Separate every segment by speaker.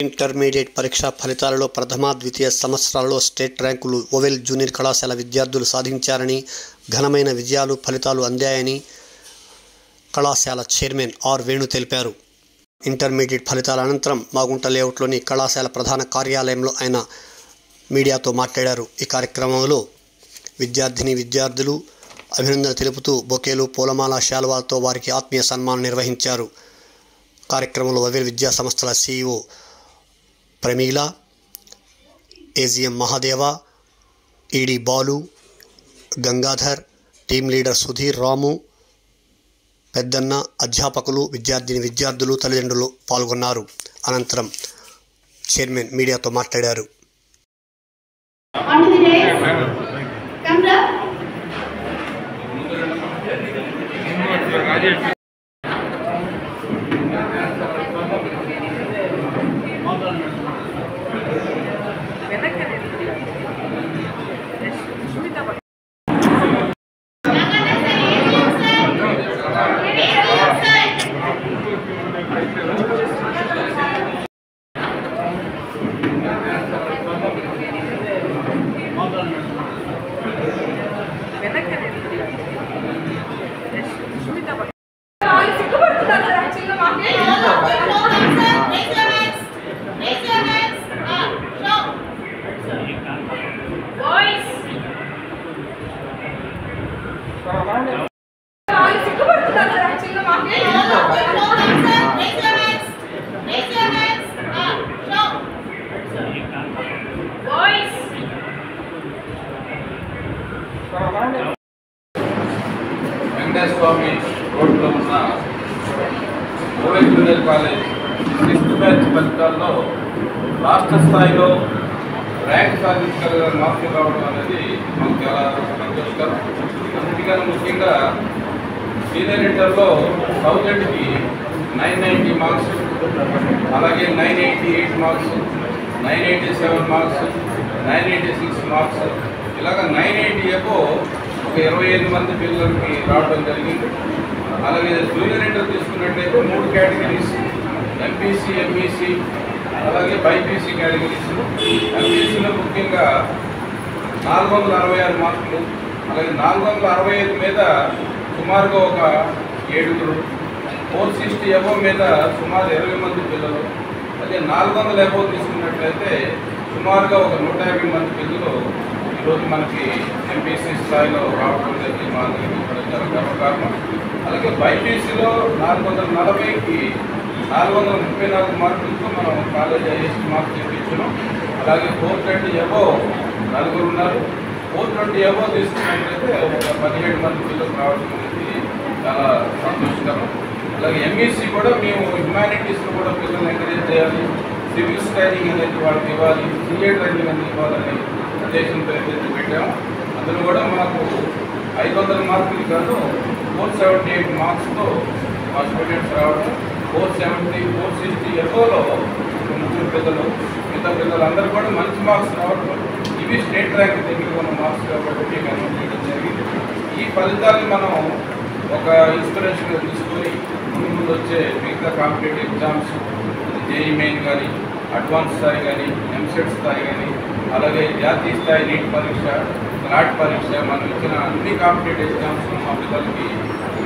Speaker 1: Intermediate పరీక్షా ఫలితాలలో ప్రథమ ద్వితీయ సంవత్సరాలలో స్టేట్ ర్యాంకులు ఓవెల్ జూనియర్ కళాశాల విద్యార్థులు సాధించారని, ఘనమైన విజయాలు ఫలితాలు అందాయని కళాశాల చైర్మన్ ఆర్ వేణు తెలిపారు. ఇంటర్మీడియట్ ఫలితాల అనంతరం మాగుంట లేఅవుట్లోని కళాశాల ప్రధాన కార్యాలయంలో ఆయన మీడియాతో మాట్లాడారు. ఈ కార్యక్రమంలో విద్యార్థులు అభినందన తెలుపుతూ బొకేలు, పూలమాల, శాలువాలతో వారికి ఆత్మీయ సన్మానం నిర్వహించారు. కార్యక్రమంలో ఓవెల్ విద్యా సంస్థల CEO Pramila, AGM Mahadeva, ED Balu, Gangadhar, team leader Sudheer, Ramu, Peddanna, అధ్యాపకులు, విద్యార్థులు, తల్లిదండ్రులు పాల్గొన్నారు. అనంతరం చైర్మన్ మీడియాతో మాట్లాడారు.
Speaker 2: వెంకటేశ్వరస్వామి రోడ్లో ఉన్న oval junior college 6th batch ఫలితాల్లో రాష్ట్ర స్థాయిలో ర్యాంక్ సాధించగల మార్కులు రావడం అనేది మాకు చాలా సంతోషకరం. అందుకని ముఖ్యంగా సీనియర్ ఇంటర్లో 1000కి 990 మార్క్స్, అలాగే 988 మార్క్స్, 987 మార్క్స్, 986 మార్క్స్, ఇలాగ 980 ఏవో ఒక 25 మంది పిల్లలకి రావడం జరిగింది. అలాగే జూనియర్ ఇంటర్ తీసుకున్నట్లయితే 3 కేటగిరీస్, MPC, MEC, అలాగే BIPC కేటగిరీస్. MPCలో ముఖ్యంగా 466 మార్కులు, అలాగే 465 మీద సుమారుగా ఒక 7, 460 ఎబో మీద సుమారు 20 మంది పిల్లలు, అదే 400 ఎబో తీసుకున్నట్లయితే సుమారుగా ఒక 150 మంది పిల్లలు ఈరోజు మనకి MPC స్థాయిలో రావడం జరిగింది. మాకు చాలా గర్వకారణం. అలాగే BIPCలో 440కి 434 మార్కులతో మనం కాలేజ్ IST మార్క్స్ తెప్పించున్నాం. అలాగే 420 ఎబో 4 ఉన్నారు. 420 ఎబో తీసుకున్నట్లయితే ఒక 17 మంది పిల్లలు రావడం అనేది చాలా సంతోషకరం. అలాగే MEC కూడా మేము హ్యుమానిటీస్లో కూడా పిల్లల్ని ఎంకరేజ్ చేయాలి, సివిల్స్ ట్రైనింగ్ అనేది వాళ్ళకి ఇవ్వాలి, CA ట్రైనింగ్ అనేది ఇవ్వాలని ఉద్దేశంతో ఏదైతే పెట్టాము. అందులో కూడా మనకు 500 మార్కులు కాదు 478 మార్క్స్తో మా స్టూడెంట్స్ రావడం, 470, 460 ఎబోలో ముగ్గురు పిల్లలు, మిగతా పిల్లలందరూ కూడా మంచి మార్క్స్ రావడం. ఇవి స్టేట్ ర్యాంక్ దగ్గర ఉన్న మార్క్స్ కాబట్టి మీకు అనౌన్స్ చేయడం జరిగింది. ఈ ఫలితాన్ని మనం ఒక ఇన్స్పిరేషన్గా తీసుకొని ముందు వచ్చే మిగతా కాంపిటేటివ్ ఎగ్జామ్స్, JEE మెయిన్ కానీ, అడ్వాన్స్ స్థాయి కానీ, MCET స్థాయి కానీ, అలాగే జాతీయ స్థాయి నీట్ పరీక్ష, క్లాట్ పరీక్ష, మనం ఇచ్చిన అన్ని కాంపిటేటివ్ ఎగ్జామ్స్ మా పిల్లలకి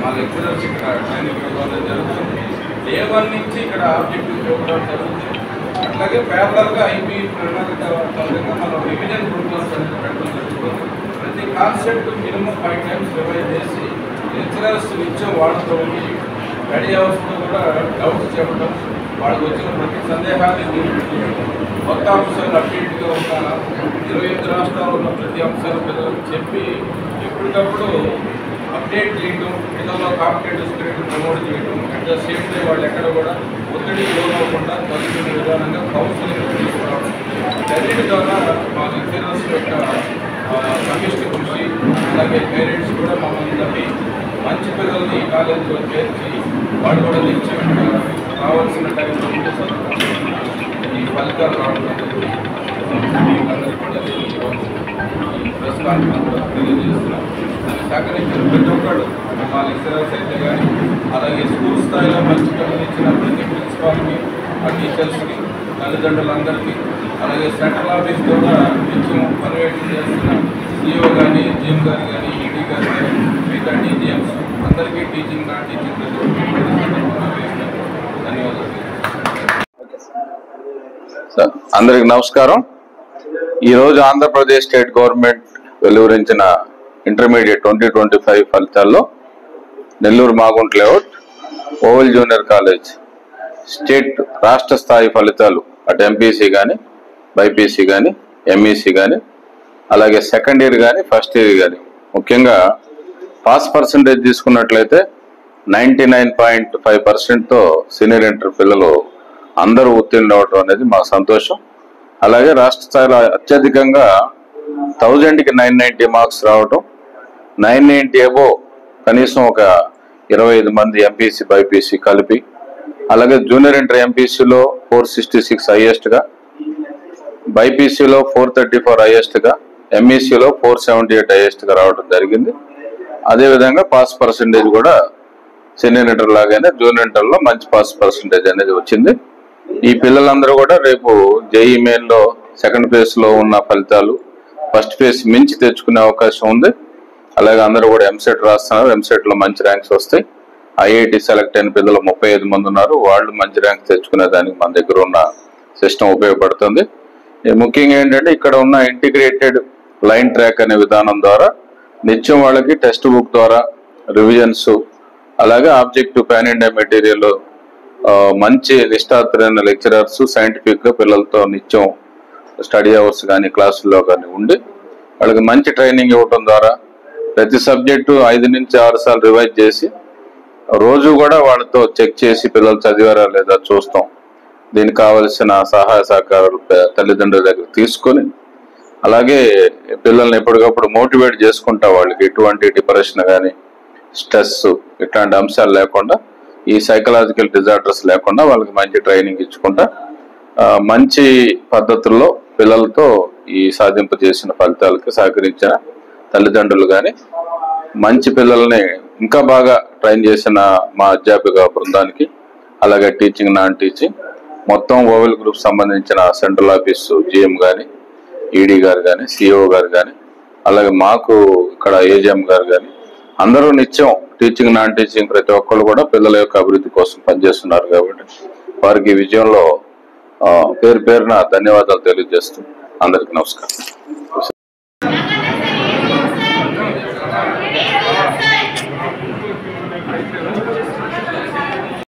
Speaker 2: మా లెక్చరర్స్ ఇక్కడ ట్రైనింగ్ ఇవ్వడం జరుగుతుంది. Day 1 నుంచి ఇక్కడ ఆబ్జెక్టివ్ చూడడం జరుగుతుంది. అట్లాగే ప్యారలల్గా IB ప్రణాళిక మనం రివిజన్ ప్రోగ్రామ్స్ అనేది పెట్టడం జరుగుతుంది. ప్రతి కాన్సెప్ట్ మినిమం 5 times రివైజ్ చేసి లెక్చరర్స్ నిత్యం వాళ్ళతో ఉండి రెడీ అవర్స్తో కూడా డౌట్స్ చెప్పడం, వాళ్ళకి వచ్చిన ప్రతి సందేహాన్ని కొత్త అంశాలు అప్డేట్గా ఉన్న 28 రాష్ట్రాల్లో ఉన్న ప్రతి అంశాలు పిల్లలకు చెప్పి ఎప్పటికప్పుడు అప్డేట్ చేయడం, పిల్లల్లో కాంపిటేటివ్ స్పిరిట్ ప్రమోట్ చేయడం, అట్ ద సేమ్ టైం వాళ్ళు ఎక్కడ కూడా ఒత్తిడికి లోనవ్వకుండా చదువుకునే విధానంగా కౌన్సిలింగ్ తీసుకురావడం. వీటన్నిటి ద్వారా మా లెక్చరర్స్ యొక్క సమిష్టి కృషి, అలాగే పేరెంట్స్ కూడా మమ్మల్ని మంచి పిల్లల్ని కాలేజీలో చేర్చి వాళ్ళు కూడా నిశ్చయంగా రావాల్సిన టైంలో ఉంటే ఈ ఫలితాలు రావడం అందరికీ కూడా ప్రెస్ కాన్ఫరెన్స్ కూడా తెలియజేస్తున్నాం. సహకరించిన ప్రతి ఒక్కరు మా లెక్చరర్స్ అయితే కానీ, అలాగే స్కూల్ స్థాయిలో మంచి పిల్లలు ఇచ్చిన ప్రతి ప్రిన్సిపాల్కి, ఆ టీచర్స్కి, తల్లిదండ్రులందరికీ, అలాగే సెంట్రల్ ఆఫీస్ కూడా నిత్యం పర్యవేక్షణ చేస్తున్న సిఇఓ కానీ, జిఎం గారు కానీ, ఈడీ గారు కానీ, మిగతా డీజీఎంస్ అందరికీ టీచింగ్ నాన్ టీచింగ్ ధన్యవాదాలు.
Speaker 3: అందరికి నమస్కారం. ఈరోజు ఆంధ్రప్రదేశ్ స్టేట్ గవర్నమెంట్ వెలువరించిన ఇంటర్మీడియట్ 2025 ఫలితాల్లో నెల్లూరు మాగుంట లేఅవుట్ ఓవెల్ జూనియర్ కాలేజ్ స్టేట్ రాష్ట్ర స్థాయి ఫలితాలు అటు ఎంపీసీ కానీ, బైపీసీ కానీ, ఎంఈసీ కానీ, అలాగే సెకండ్ ఇయర్ కానీ, ఫస్ట్ ఇయర్ కానీ, ముఖ్యంగా పాస్ పర్సంటేజ్ తీసుకున్నట్లయితే 99.5%తో సీనియర్ ఇంటర్ పిల్లలు అందరూ ఉత్తీర్ణులు అవడం అనేది మా సంతోషం. అలాగే రాష్ట్ర స్థాయిలో అత్యధికంగా 1000కి 990 మార్క్స్ రావటం, 990 అబోవ్ కనీసం ఒక 25 మంది ఎంపీసీ బైపీసీ కలిపి, అలాగే జూనియర్ ఇంటర్ ఎంపీసీలో 466 హైయెస్ట్గా, బైపీసీలో 434 హైయెస్ట్గా, ఎంఈసీలో 478 హైయెస్ట్గా రావడం జరిగింది. అదేవిధంగా పాస్ పర్సంటేజ్ కూడా సీనియర్ ఇంటర్ లాగానే జూనియర్ ఇంటర్లో మంచి పాస్ పర్సంటేజ్ అనేది వచ్చింది. ఈ పిల్లలందరూ కూడా రేపు జేఈ మెయిన్లో సెకండ్ ఫేజ్లో ఉన్న ఫలితాలు ఫస్ట్ ఫేజ్ మించి తెచ్చుకునే అవకాశం ఉంది. అలాగే అందరూ కూడా ఎంసెట్ రాస్తున్నారు. ఎంసెట్లో మంచి ర్యాంక్స్ వస్తాయి. ఐఐటి సెలెక్ట్ అయిన పిల్లలు 35 మంది ఉన్నారు. వాళ్ళు మంచి ర్యాంక్ తెచ్చుకునే దానికి మన దగ్గర ఉన్న సిస్టమ్ ఉపయోగపడుతుంది. ముఖ్యంగా ఏంటంటే ఇక్కడ ఉన్న ఇంటిగ్రేటెడ్ లైన్ ట్రాక్ అనే విధానం ద్వారా నిత్యం వాళ్ళకి టెక్స్ట్ బుక్ ద్వారా రివిజన్స్, అలాగే ఆబ్జెక్టివ్ పాన్ ఇండియా మెటీరియల్, మంచి నిష్ఠాతులైన లెక్చరర్స్ సైంటిఫిక్గా పిల్లలతో నిత్యం స్టడీ అవర్స్ కానీ క్లాసుల్లో కానీ ఉండి వాళ్ళకి మంచి ట్రైనింగ్ ఇవ్వటం ద్వారా ప్రతి సబ్జెక్టు 5 నుంచి 6 సార్లు రివైజ్ చేసి రోజు కూడా వాళ్ళతో చెక్ చేసి పిల్లలు చదివారా లేదా చూస్తాం. దీనికి కావలసిన సహాయ సహకారాలు తల్లిదండ్రుల దగ్గర తీసుకొని, అలాగే పిల్లల్ని ఎప్పటికప్పుడు మోటివేట్ చేసుకుంటా వాళ్ళకి ఎటువంటి డిప్రెషన్ కానీ, స్ట్రెస్ ఇట్లాంటి అంశాలు లేకుండా, ఈ సైకలాజికల్ డిజార్డర్స్ లేకుండా వాళ్ళకి మంచి ట్రైనింగ్ ఇచ్చుకుంటా మంచి పద్ధతుల్లో పిల్లలతో ఈ సాధింపు చేసిన ఫలితాలకి సహకరించిన తల్లిదండ్రులు కానీ, మంచి పిల్లల్ని ఇంకా బాగా ట్రైన్ చేసిన మా అధ్యాపక బృందానికి, అలాగే టీచింగ్ నాన్ టీచింగ్ మొత్తం ఓవెల్ గ్రూప్ సంబంధించిన సెంట్రల్ ఆఫీసు జిఎం కానీ, ఈడీ గారు కానీ, సిఇఓ గారు కానీ, అలాగే మాకు ఇక్కడ ఏజిఎం గారు కానీ అందరూ నిత్యం టీచింగ్ నాన్ టీచింగ్ ప్రతి ఒక్కళ్ళు కూడా పిల్లల యొక్క అభివృద్ధి కోసం పనిచేస్తున్నారు. కాబట్టి వారికి ఈ విజయంలో పేరు పేరున ధన్యవాదాలు తెలియజేస్తూ అందరికీ నమస్కారం.